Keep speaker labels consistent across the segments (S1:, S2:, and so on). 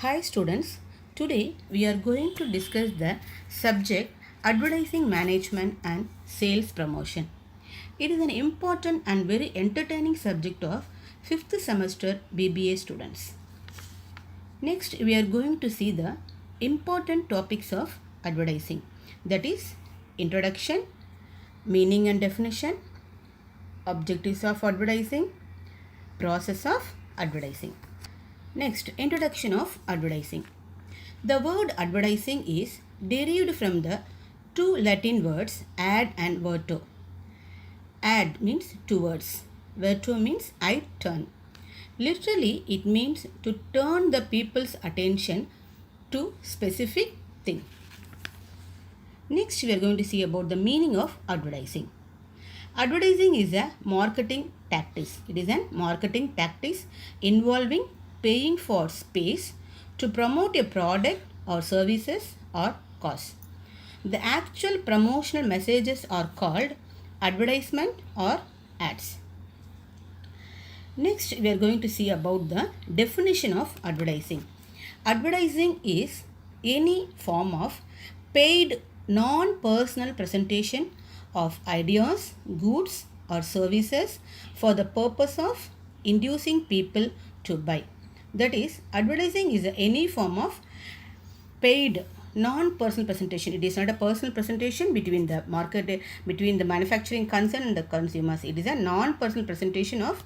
S1: Hi students, today we are going to discuss the subject advertising management and sales promotion. It is an important and very entertaining subject of 5th semester BBA students. Next we are going to see the important topics of advertising, that is introduction, meaning and definition, objectives of advertising, process of advertising. Next, introduction of advertising. The word advertising is derived from the two Latin words ad and verto. Ad means towards, verto means I turn. Literally, it means to turn the people's attention to specific thing. Next, we are going to see about the meaning of advertising. Advertising is a marketing tactics. It is a marketing tactics involving paying for space to promote a product or services or cause. The actual promotional messages are called advertisement or ads. Next, we are going to see about the definition of advertising. Advertising is any form of paid non-personal presentation of ideas, goods or services for the purpose of inducing people to buy. That is, advertising is any form of paid non-personal presentation. It is not a personal presentation between the market, between the manufacturing concern and the consumers. It is a non-personal presentation of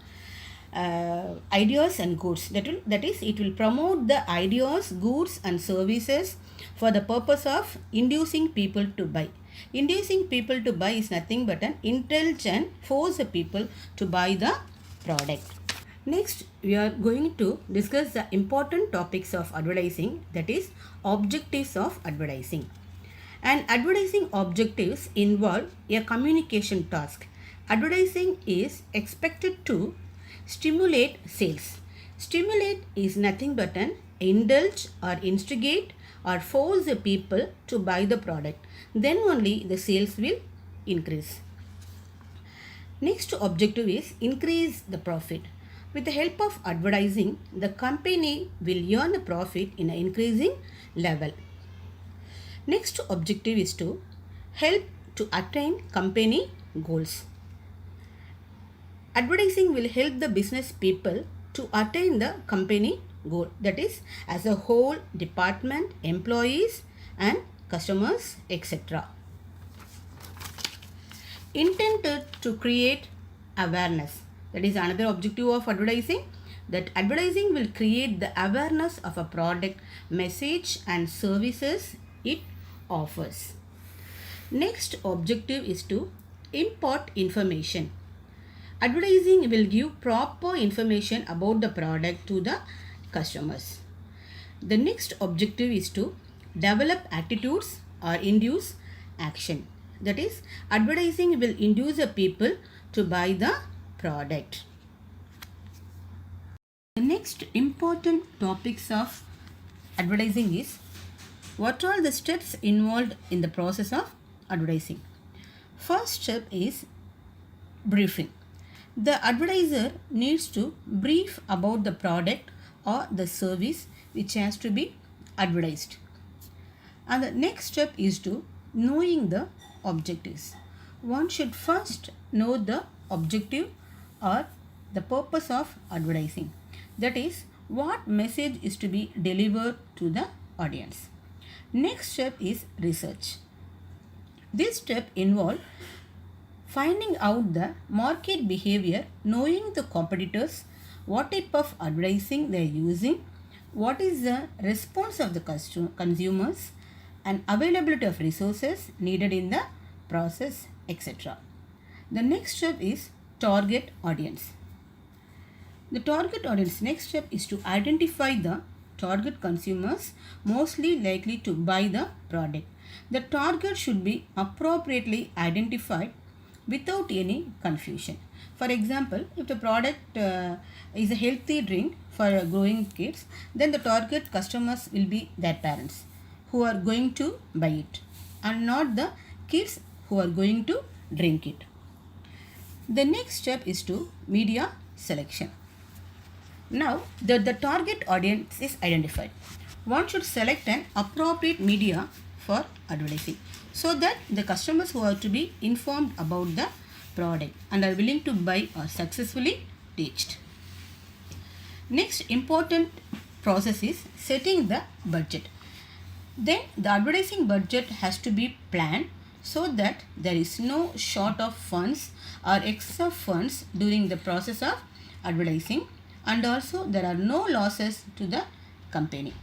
S1: ideas and goods. That is, it will promote the ideas, goods and services for the purpose of inducing people to buy. Inducing people to buy is nothing but an intelligent force the people to buy the product. Next, we are going to discuss the important topics of advertising, that is objectives of advertising. And advertising objectives involve a communication task. Advertising is expected to stimulate sales. Stimulate is nothing but an indulge or instigate or force the people to buy the product. Then only the sales will increase. Next objective is increase the profit. With the help of advertising, the company will earn a profit in an increasing level. Next objective is to help to attain company goals. Advertising will help the business people to attain the company goal, that is as a whole department, employees and customers, etc. Intended to create awareness. That is another objective of advertising, that advertising will create the awareness of a product, message and services it offers. Next objective is to impart information. Advertising will give proper information about the product to the customers. The next objective is to develop attitudes or induce action. That is, advertising will induce the people to buy the product. The next important topics of advertising is what are the steps involved in the process of advertising. First step is briefing. The advertiser needs to brief about the product or the service which has to be advertised. And the next step is to knowing the objectives. One should first know the objective or the purpose of advertising. That is, what message is to be delivered to the audience. Next step is research. This step involves finding out the market behavior, knowing the competitors, what type of advertising they are using, what is the response of the consumers and availability of resources needed in the process, etc. The next step is target audience. The target audience next step is to identify the target consumers mostly likely to buy the product. The target should be appropriately identified without any confusion. For example, if the product is a healthy drink for growing kids, then the target customers will be their parents who are going to buy it and not the kids who are going to drink it. The next step is to media selection. Now, the target audience is identified. one should select an appropriate media for advertising so that the customers who are to be informed about the product and are willing to buy are successfully reached. Next important process is setting the budget. Then the advertising budget has to be planned so that there is no short of funds or excess of funds during the process of advertising, and also there are no losses to the company.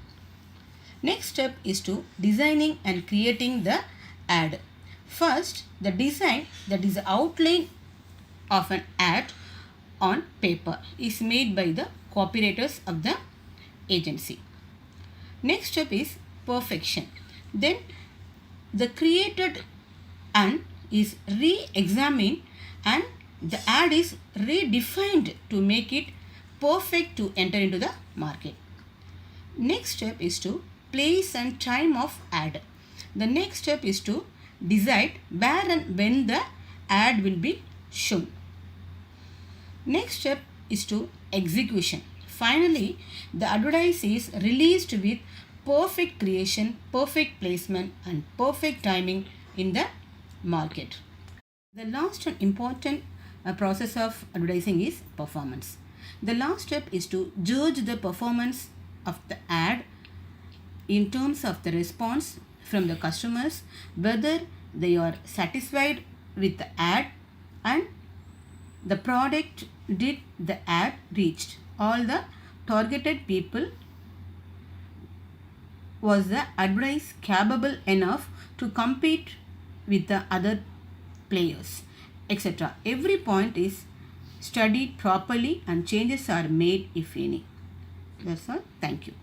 S1: Next step is to designing and creating the ad. First, the design, that is the outline of an ad on paper, is made by the copywriters of the agency. Next step is perfection. Then the created and is re-examined and the ad is redefined to make it perfect to enter into the market. Next step is to place and time of ad. The next step is to decide where and when the ad will be shown. Next step is to execution. Finally, the advertise is released with perfect creation, perfect placement and perfect timing in the market. The last and important process of advertising is performance. The last step is to judge the performance of the ad in terms of the response from the customers, whether they are satisfied with the ad and the product did the ad reached all the targeted people, was the advertise capable enough to compete with the other players, etc. Every point is studied properly and changes are made if any. That's all. Thank you.